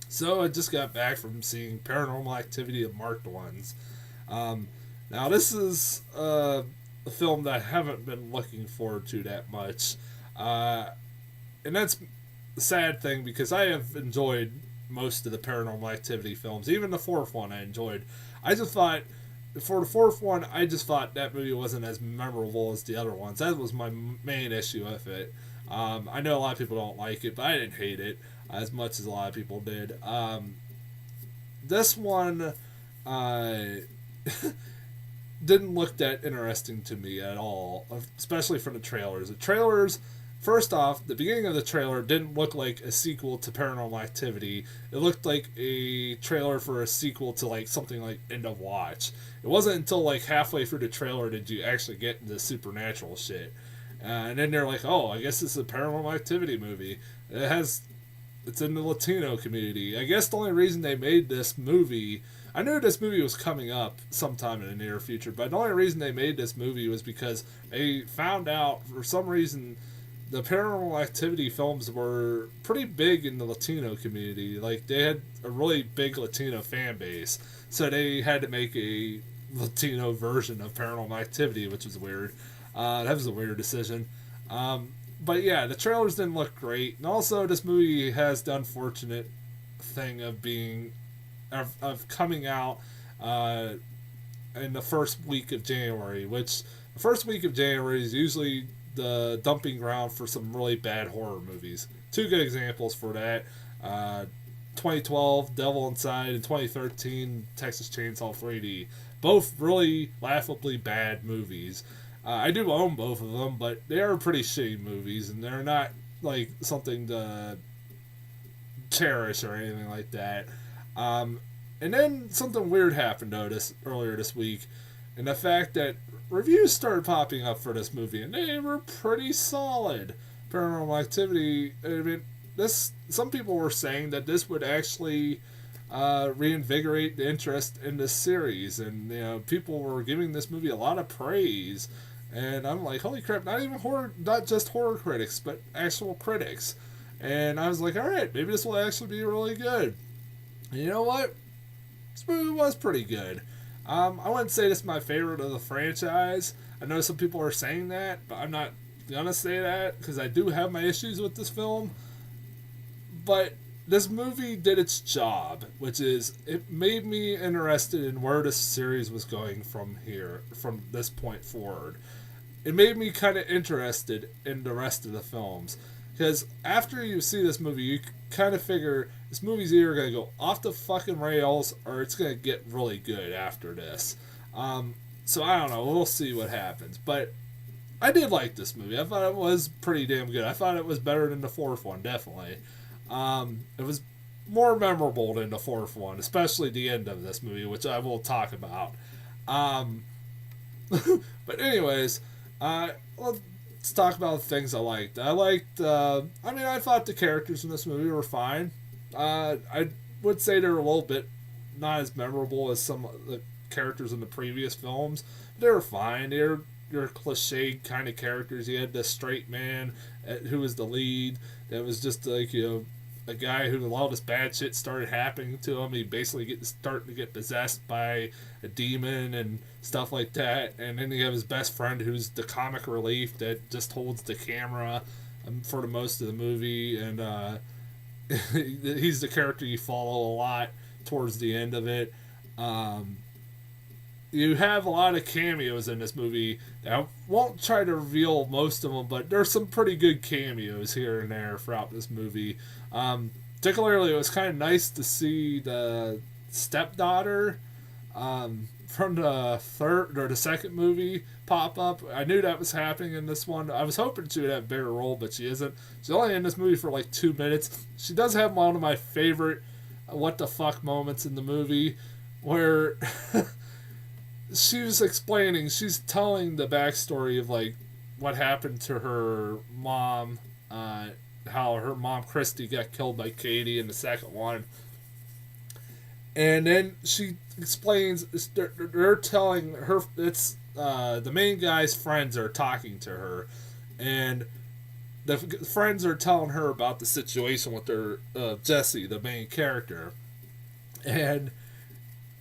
So I just got back from seeing Paranormal Activity: The Marked Ones. Um, Now this is a film that I haven't been looking forward to that much, uh, and that's the sad thing because I have enjoyed most of the Paranormal Activity films. Even the fourth one I enjoyed. I just thought for the fourth one, I just thought that movie wasn't as memorable as the other ones. That was my main issue with it. I know a lot of people don't like it, but I didn't hate it as much as a lot of people did. This one uh, didn't look that interesting to me at all, especially from the trailers. The trailers, first off, the beginning of the trailer didn't look like a sequel to Paranormal Activity. It looked like a trailer for a sequel to like something like End of Watch. It wasn't until like halfway through the trailer did you actually get into supernatural shit. And then they're like, oh, I guess it's a Paranormal Activity movie. It's in the Latino community. I guess the only reason they made this movie, I knew this movie was coming up sometime in the near future, but the only reason they made this movie was because they found out for some reason the Paranormal Activity films were pretty big in the Latino community. Like they had a really big Latino fan base, so they had to make a Latino version of Paranormal Activity, which was weird. That was a weird decision. But yeah, the trailers didn't look great, and also this movie has the unfortunate thing of being of coming out uh, in the first week of January, which the first week of January is usually the dumping ground for some really bad horror movies. Two good examples for that: uh, 2012 Devil Inside and 2013 Texas Chainsaw 3D. Both really laughably bad movies. I do own both of them, but they are pretty shitty movies, and they're not like something to cherish or anything like that. Um, and then something weird happened though earlier this week, and the fact that reviews started popping up for this movie, and they were pretty solid. Paranormal Activity. I mean, this some people were saying that this would actually reinvigorate the interest in this series, and people were giving this movie a lot of praise. And I'm like, holy crap! Not even horror, not just horror critics, but actual critics. And I was like, all right, maybe this will actually be really good. And you know what? This movie was pretty good. I wouldn't say this is my favorite of the franchise. I know some people are saying that, but I'm not gonna say that because I do have my issues with this film. But this movie did its job, which is it made me interested in where this series was going from this point forward. It made me kind of interested in the rest of the films. Because after you see this movie, you kind of figure this movie's either going to go off the fucking rails or it's going to get really good after this. So I don't know. We'll see what happens. But I did like this movie. I thought it was pretty damn good. I thought it was better than the fourth one, definitely. It was more memorable than the fourth one, especially the end of this movie, which I will talk about. Um, but anyways, let's talk about things I liked. I thought the characters in this movie were fine. I would say they're a little bit not as memorable as some of the characters in the previous films. They were fine. They're your cliche kind of characters. You had this straight man who was the lead. That was just like a guy who a lot of this bad shit started happening to him. He basically starting to get possessed by a demon and stuff like that. And then you have his best friend who's the comic relief that just holds the camera for the most of the movie, and he's the character you follow a lot towards the end of it. Um, you have a lot of cameos in this movie. I won't try to reveal most of them, but there's some pretty good cameos here and there throughout this movie. Particularly, it was kind of nice to see the stepdaughter from the third or the second movie pop up. I knew that was happening in this one. I was hoping she would have a bigger role, but she isn't. She's only in this movie for like 2 minutes. She does have one of my favorite what the fuck moments in the movie where she's telling the backstory of like what happened to her mom, how her mom Christy got killed by Katie in the second one, and then she explains they're telling her it's the main guy's friends are talking to her, and the friends are telling her about the situation with their Jesse, the main character, and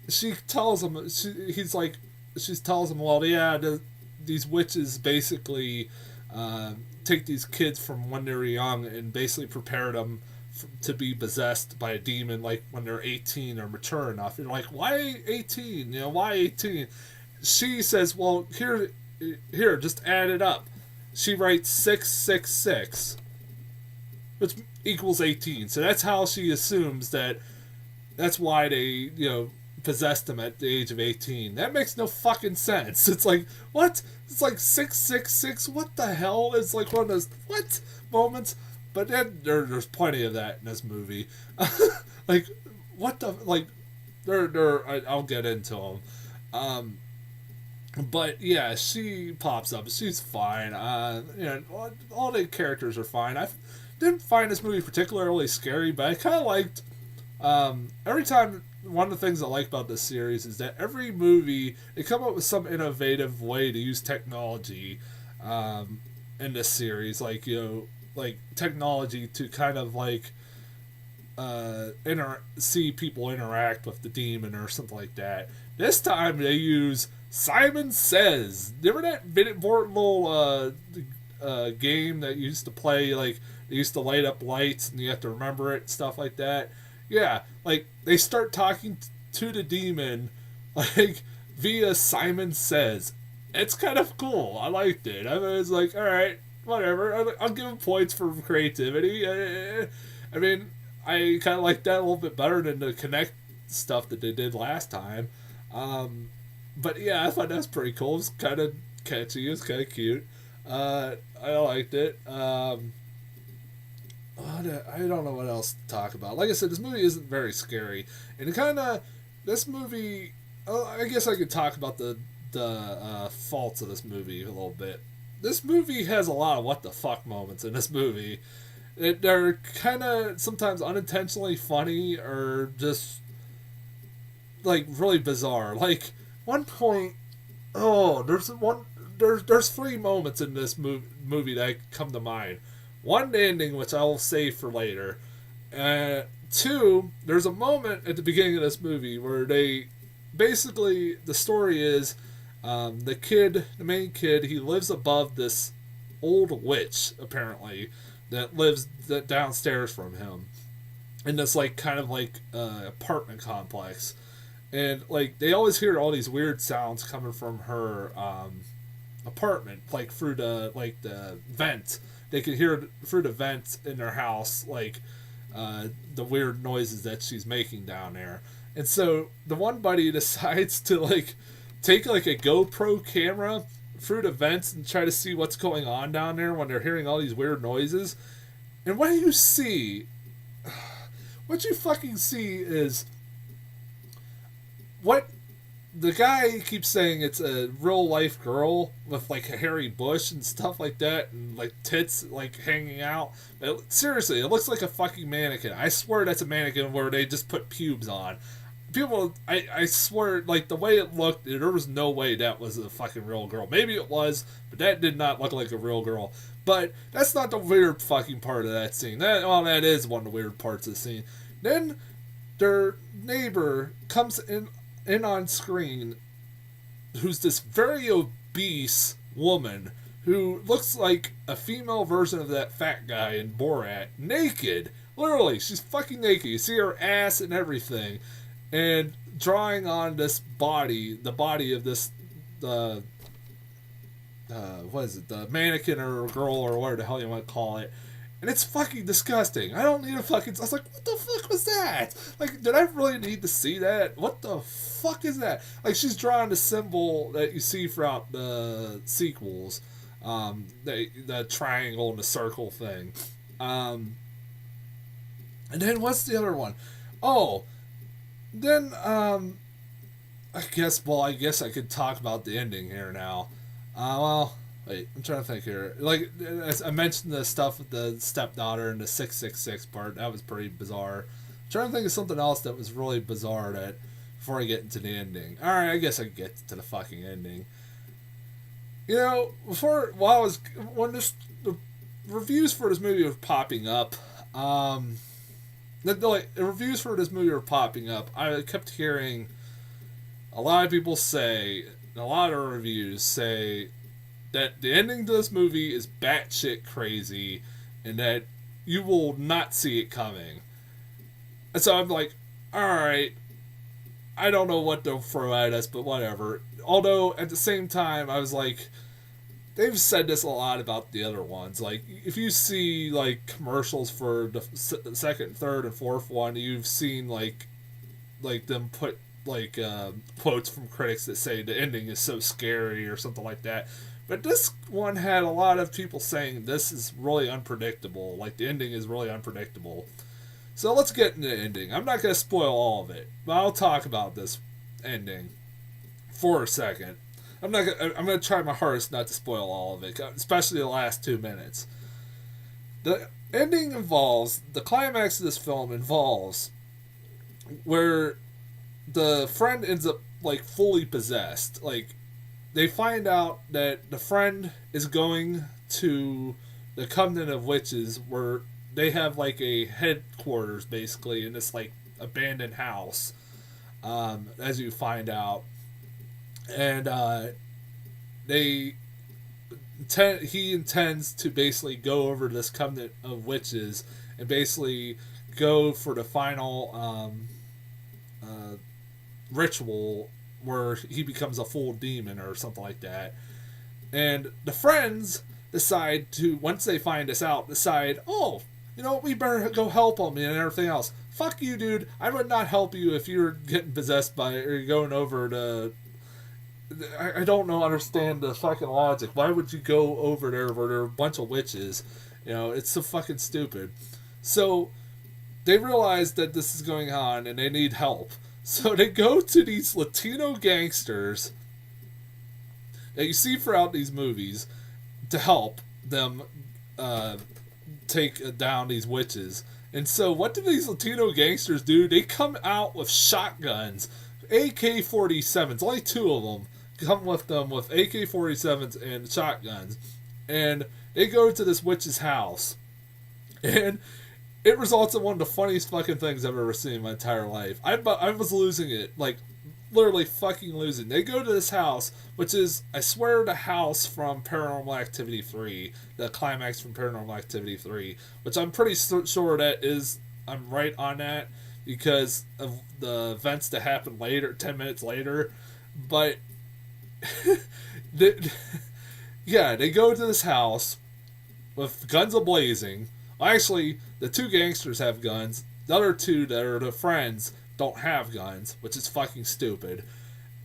she tells him she tells him, well, yeah, these witches basically take these kids from when they're young and basically prepare them to be possessed by a demon, like when they're 18 or mature enough. And like, why 18? You know, why 18? She says, well, here, just add it up. She writes 666, which equals 18. So that's how she assumes that. That's why they, possessed him at the age of 18. That makes no fucking sense. It's like, what? It's like 666. What the hell? It's like one of those what moments. But then there's plenty of that in this movie. Like, what the like? I'll get into them. But yeah, she pops up. She's fine. All the characters are fine. I didn't find this movie particularly scary, but I kind of liked. Every time, one of the things I like about this series is that every movie they come up with some innovative way to use technology in this series, like like technology to kind of like see people interact with the demon or something like that. This time they use Simon Says. Remember that important little game that you used to play? Like they used to light up lights and you have to remember it and stuff like that. Yeah, like they start talking to the demon, like via Simon Says. It's kind of cool. I liked it. I was like, all right, whatever. I'll give him points for creativity. I mean, I kind of like that a little bit better than the Connect stuff that they did last time. But yeah, I thought that was pretty cool. It was kind of catchy. It was kind of cute. I liked it. I don't know what else to talk about. Like I said, this movie isn't very scary, and this movie. I guess I could talk about the faults of this movie a little bit. This movie has a lot of what the fuck moments in this movie. They're kind of sometimes unintentionally funny or just like really bizarre. Like one point, there's three moments in this movie that come to mind. One, the ending, which I will save for later. Two, there's a moment at the beginning of this movie where the story is, the main kid, he lives above this old witch, apparently, that lives downstairs from him, in this, like, kind of, like, apartment complex. And, like, they always hear all these weird sounds coming from her, apartment, like, through the vent. They can hear through the vents in their house, like, the weird noises that she's making down there. And so the one buddy decides to, like, take, like, a GoPro camera through the vents and try to see what's going on down there when they're hearing all these weird noises. And what you see, what you fucking see is what the guy keeps saying it's a real life girl with like a hairy bush and stuff like that and like tits like hanging out. Seriously, it looks like a fucking mannequin. I swear that's a mannequin where they just put pubes on. People, I swear, like the way it looked, there was no way that was a fucking real girl. Maybe it was, but that did not look like a real girl. But that's not the weird fucking part of that scene. That is one of the weird parts of the scene. Then their neighbor comes in on screen, who's this very obese woman who looks like a female version of that fat guy in Borat, naked. Literally, she's fucking naked. You see her ass and everything, and drawing on this body, the body of this, what is it, the mannequin or girl or whatever the hell you want to call it. And it's fucking disgusting. I don't need a fucking... I was like, what the fuck was that? Like, did I really need to see that? What the fuck is that? Like, she's drawing the symbol that you see throughout the sequels. The triangle and the circle thing. And then what's the other one? Oh, then, I guess I could talk about the ending here now. Wait, I'm trying to think here. Like, I mentioned the stuff with the stepdaughter and the 666 part. That was pretty bizarre. I'm trying to think of something else that was really bizarre before I get into the ending. Alright, I guess I can get to the fucking ending. When reviews for this movie were popping up. The reviews for this movie were popping up. I kept hearing a lot of people say, a lot of reviews say that the ending to this movie is batshit crazy and that you will not see it coming. And so I'm like, alright, I don't know what to throw at us, but whatever. Although, at the same time, I was like, they've said this a lot about the other ones. Like, if you see, like, commercials for the second, third, and fourth one, you've seen, like them put, like, quotes from critics that say the ending is so scary or something like that. But this one had a lot of people saying this is really unpredictable. Like, the ending is really unpredictable. So let's get into the ending. I'm not going to spoil all of it, but I'll talk about this ending for a second. I'm going to try my hardest not to spoil all of it, especially the last 2 minutes. The ending involves, the climax of this film involves where the friend ends up, like, fully possessed. Like, they find out that the friend is going to the Covenant of Witches, where they have, like, a headquarters, basically, in this, like, abandoned house, as you find out. And he intends to basically go over to this Covenant of Witches and basically go for the final ritual where he becomes a full demon or something like that. And the friends decide to, once they find this out, oh, you know what, we better go help him and everything else. Fuck you, dude. I would not help you if you're getting possessed by, or you're going over to, I don't understand the fucking logic. Why would you go over there where there are a bunch of witches? You know, it's so fucking stupid. So, they realize that this is going on and they need help. So they go to these Latino gangsters that you see throughout these movies to help them take down these witches. And so what do these Latino gangsters do? They come out with shotguns, AK-47s, only 2 of them come with them with AK-47s and shotguns. And they go to this witch's house. And it results in one of the funniest fucking things I've ever seen in my entire life. I was losing it. Like, literally fucking losing. They go to this house, which is, I swear, the house from Paranormal Activity 3. The climax from Paranormal Activity 3. Which I'm pretty sure that is, I'm right on that, because of the events that happened later, 10 minutes later. But, yeah, they go to this house with guns a-blazing. Well, actually, the 2 gangsters have guns. The other 2 that are the friends don't have guns, which is fucking stupid.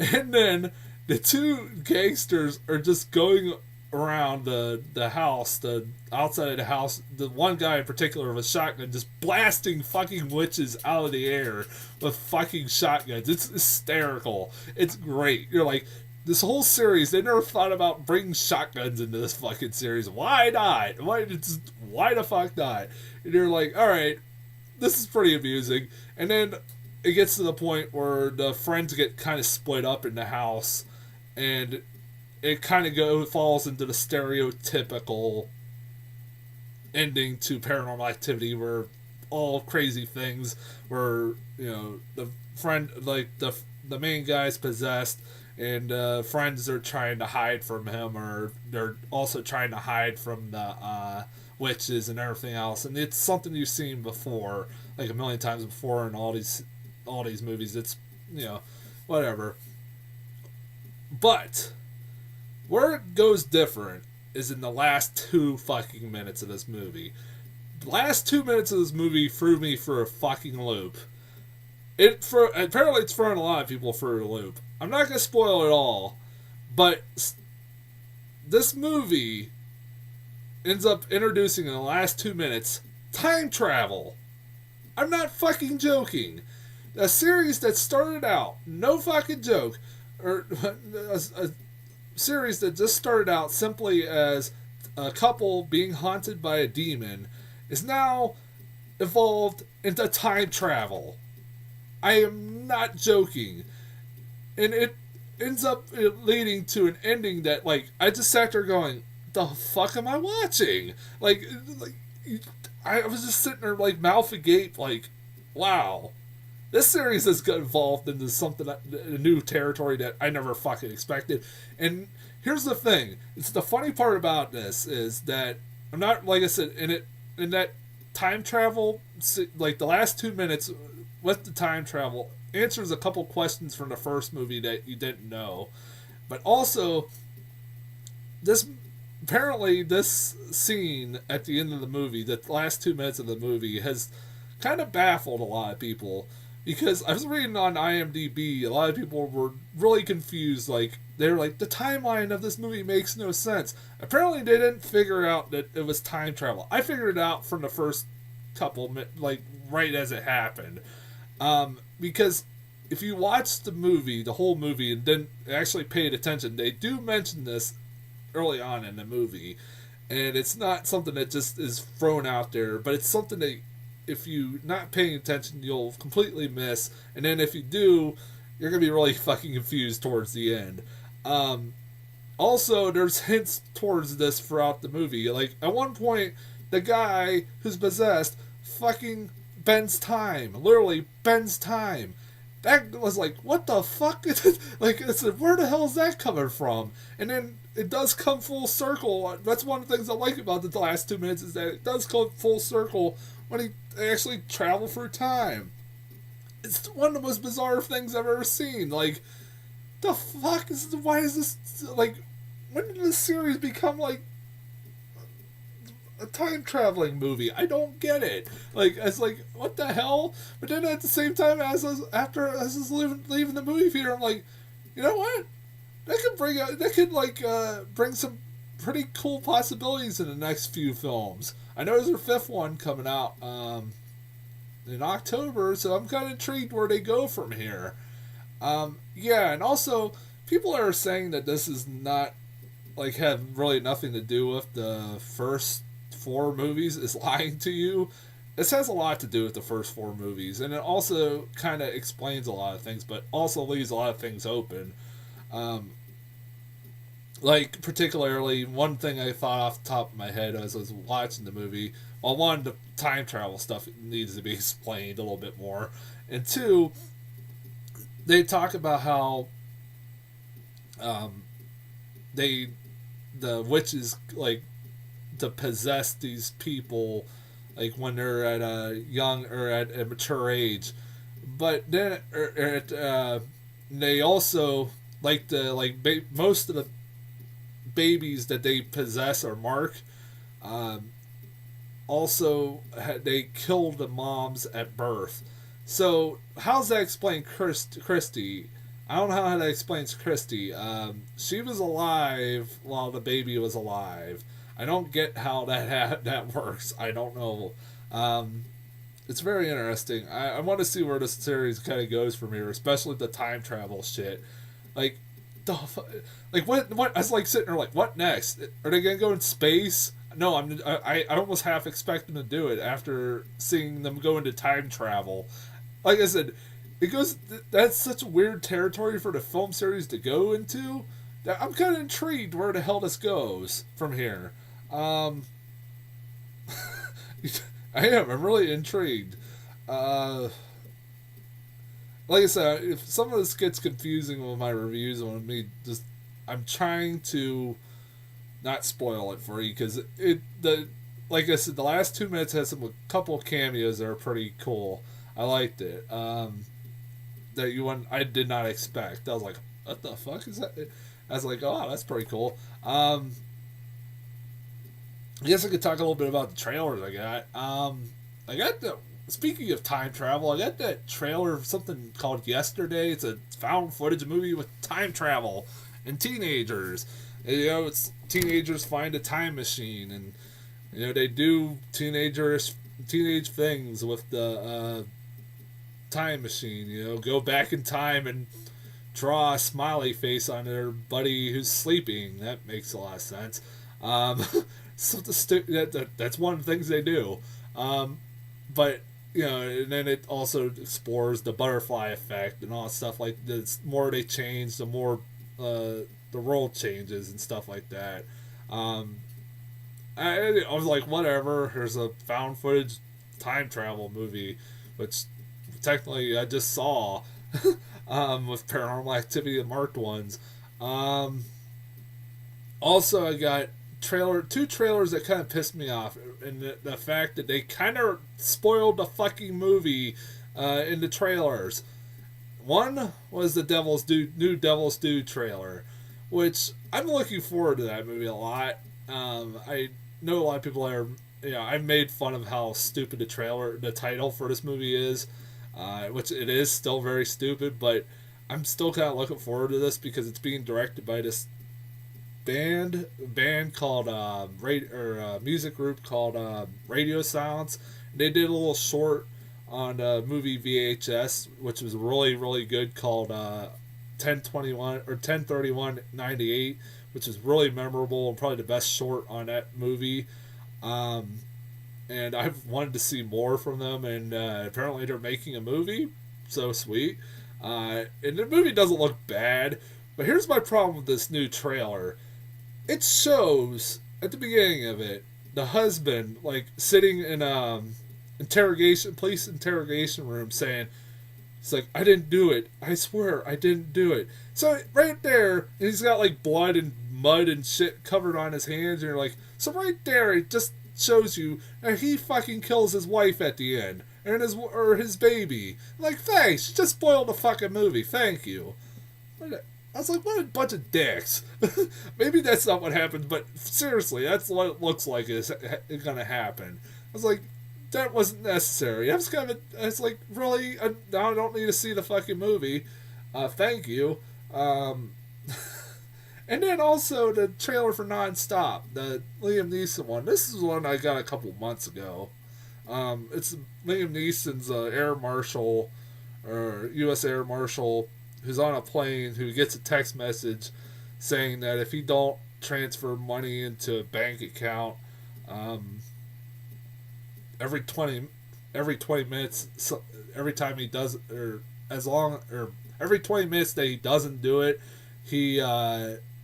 And then the 2 gangsters are just going around the house, the outside of the house. The one guy in particular with a shotgun just blasting fucking witches out of the air with fucking shotguns. It's hysterical. It's great. You're like, this whole series, they never thought about bringing shotguns into this fucking series. Why not? Why the fuck not? And you're like, alright, this is pretty amusing. And then it gets to the point where the friends get kind of split up in the house, and it kind of falls into the stereotypical ending to Paranormal Activity, where all crazy things, where, you know, the friend, like, the main guy's possessed, and friends are trying to hide from him, or they're also trying to hide from the witches and everything else. And it's something you've seen before, like a million times before in all these movies. It's, you know, whatever. But where it goes different is in the last 2 fucking minutes of this movie. The last 2 minutes of this movie threw me for a fucking loop. Apparently it's throwing a lot of people for a loop. I'm not going to spoil it all, but this movie ends up introducing in the last 2 minutes time travel. I'm not fucking joking. A series that started out, no fucking joke, or a series that just started out simply as a couple being haunted by a demon is now evolved into time travel. I am not joking. And it ends up leading to an ending that, like, I just sat there going, the fuck am I watching? Like I was just sitting there like mouth agape, like, wow, this series has got involved into something, a new territory that I never fucking expected. And here's the thing: it's the funny part about this is that I'm not, like I said, in that time travel, like the last 2 minutes with the time travel answers a couple questions from the first movie that you didn't know, but also this apparently this scene at the end of the movie, the last 2 minutes of the movie, has kind of baffled a lot of people because I was reading on IMDb, a lot of people were really confused. Like they're like, the timeline of this movie makes no sense. Apparently, they didn't figure out that it was time travel. I figured it out from the first couple, like right as it happened, because if you watch the movie, the whole movie, and then actually paid attention, they do mention this early on in the movie, and it's not something that just is thrown out there, but it's something that if you not paying attention you'll completely miss, and then if you do, you're gonna be really fucking confused towards the end. Also, there's hints towards this throughout the movie. Like at one point, the guy who's possessed fucking bends time, literally bends time. That was like, what the fuck? Like, I said, where the hell is that coming from? And then it does come full circle. That's one of the things I like about the last 2 minutes is that it does come full circle when he actually travel through time. It's one of the most bizarre things I've ever seen. Like, the fuck is? Why is this like? When did this series become like a time traveling movie? I don't get it. Like, it's like, what the hell? But then at the same time, as I was leaving the movie theater, I'm like, you know what? That could bring some pretty cool possibilities in the next few films. I know there's a fifth one coming out in October, so I'm kind of intrigued where they go from here. Yeah, and also people are saying that this is not like have really nothing to do with the first four movies is lying to you. This has a lot to do with the first four movies, and it also kind of explains a lot of things, but also leaves a lot of things open. Um, like, particularly, one thing I thought off the top of my head as I was watching the movie, well, one, the time travel stuff needs to be explained a little bit more, and two, they talk about how um, they, the witches, like, to possess these people like when they're at a young or at a mature age, but then they also like the most of the babies that they possess or mark. Um, also, they kill the moms at birth. So how's that explain Christy? I don't know how that explains Christy. She was alive while the baby was alive. I don't get how that works. I don't know. It's very interesting. I want to see where this series kind of goes from here, especially the time travel shit. Like, the like what? I was like sitting there like, what next? Are they gonna go in space? No, I almost half expect them to do it after seeing them go into time travel. Like I said, it goes. That's such a weird territory for the film series to go into. That I'm kind of intrigued where the hell this goes from here. Um, I am. I'm really intrigued. Like I said, if some of this gets confusing with my reviews and me just, I'm trying to not spoil it for you because like I said, the last 2 minutes has a couple of cameos that are pretty cool. I liked it. I did not expect. I was like, what the fuck is that? I was like, oh, that's pretty cool. I guess I could talk a little bit about the trailers I got. I got the Speaking of time travel, I got that trailer of something called Yesterday. It's a found footage movie with time travel and teenagers. And, it's teenagers find a time machine, and they do teenage things with the time machine. Go back in time and draw a smiley face on their buddy who's sleeping. That makes a lot of sense. That's one of the things they do. But and then it also explores the butterfly effect and all that stuff like this. The more they change, the more the world changes and stuff like that. Um, I was like, whatever. There's a found footage time travel movie, which technically I just saw with Paranormal Activity, the marked ones. Um, Also, I got two trailers that kind of pissed me off, and the fact that they kind of spoiled the fucking movie in the trailers. One was the new Devil's Due trailer, which I'm looking forward to that movie a lot. I know a lot of people are, I made fun of how stupid the title for this movie is, which it is still very stupid, but I'm still kind of looking forward to this because it's being directed by this band called music group called Radio Silence. They did a little short on movie VHS, which was really really good, called 1021 or 1031/98, which is really memorable and probably the best short on that movie. Um, and I've wanted to see more from them, and apparently they're making a movie. So sweet. And the movie doesn't look bad, but here's my problem with this new trailer. It shows at the beginning of it the husband like sitting in police interrogation room saying, "It's like, I didn't do it. I swear I didn't do it." So right there, he's got like blood and mud and shit covered on his hands, and you're like, so right there, it just shows you that he fucking kills his wife at the end and his baby. Like, thanks, you just spoiled the fucking movie. Thank you. I was like, what a bunch of dicks. Maybe that's not what happened, but seriously, that's what it looks like is gonna happen. I was like, that wasn't necessary. It's like, really? I don't need to see the fucking movie. Thank you. And then also the trailer for Non-Stop, the Liam Neeson one. This is one I got a couple months ago. It's Liam Neeson's air marshal, or U.S. air marshal, who's on a plane, who gets a text message saying that if he don't transfer money into a bank account every 20 minutes, so every time he does, every 20 minutes that he doesn't do it, he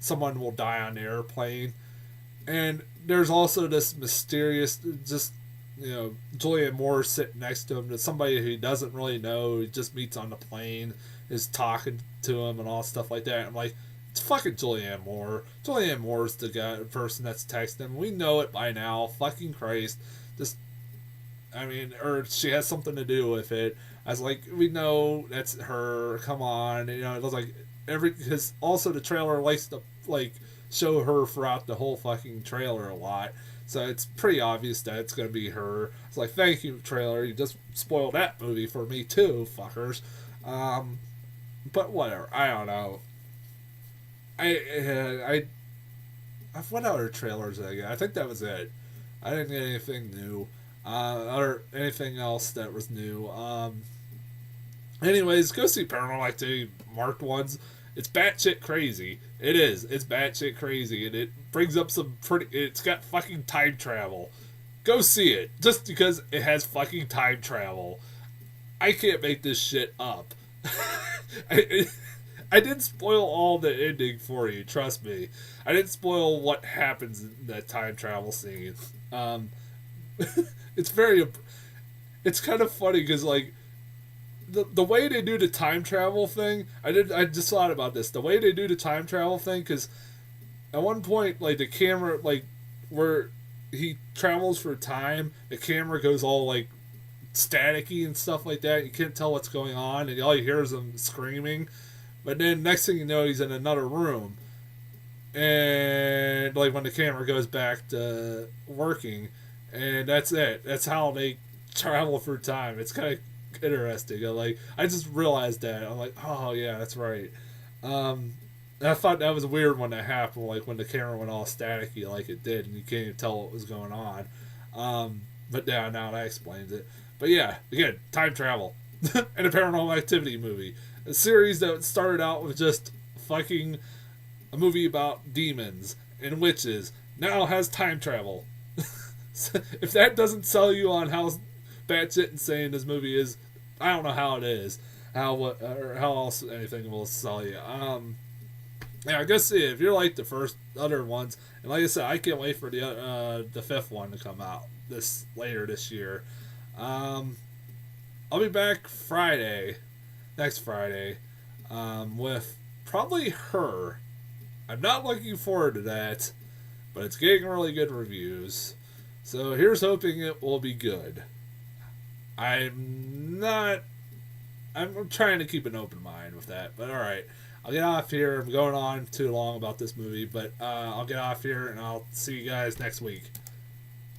someone will die on the airplane. And there's also this mysterious, just, Julianne Moore sitting next to him, that somebody he doesn't really know, he just meets on the plane, is talking to him and all stuff like that. I'm like, it's fucking Julianne Moore. Julianne Moore's the person that's texting him. We know it by now. Fucking Christ. Or she has something to do with it. I was like, we know that's her. Come on. It was like because also the trailer likes to like show her throughout the whole fucking trailer a lot. So it's pretty obvious that it's going to be her. It's like, thank you, trailer. You just spoiled that movie for me too, fuckers. But whatever. I don't know. What other trailers did I get? I think that was it. I didn't get anything new. Or anything else that was new. Anyways, go see Paranormal Activity marked ones. It's batshit crazy. It is. It's batshit crazy, and it brings up it's got fucking time travel. Go see it, just because it has fucking time travel. I can't make this shit up. I didn't spoil all the ending for you, trust me. I didn't spoil what happens in that time travel scene. It's kind of funny because, like, the way they do the time travel thing, I just thought about this. The way they do the time travel thing, because at one point, like, the camera, like, where he travels for time, the camera goes all, like, staticky and stuff like that. You can't tell what's going on, and all you hear is him screaming. But then next thing you know, he's in another room, and like when the camera goes back to working, and that's it. That's how they travel through time. It's kind of interesting. I just realized that. I'm like, oh yeah, that's right. And I thought that was weird when that happened, like when the camera went all staticky like it did, and you can't even tell what was going on. But yeah, now that explains it. But yeah, again, time travel and a Paranormal Activity movie. A series that started out with just fucking a movie about demons and witches now has time travel. So if that doesn't sell you on how batshit insane this movie is, I don't know how it is. How else anything will sell you. Yeah, go see it if you like the first other ones. And like I said, I can't wait for the fifth one to come out later this year. Um, I'll be back next Friday, with probably Her. I'm not looking forward to that, but it's getting really good reviews. So here's hoping it will be good. I'm not. I'm trying to keep an open mind with that, but all right. I'll get off here. I'm going on too long about this movie, but I'll get off here and I'll see you guys next week.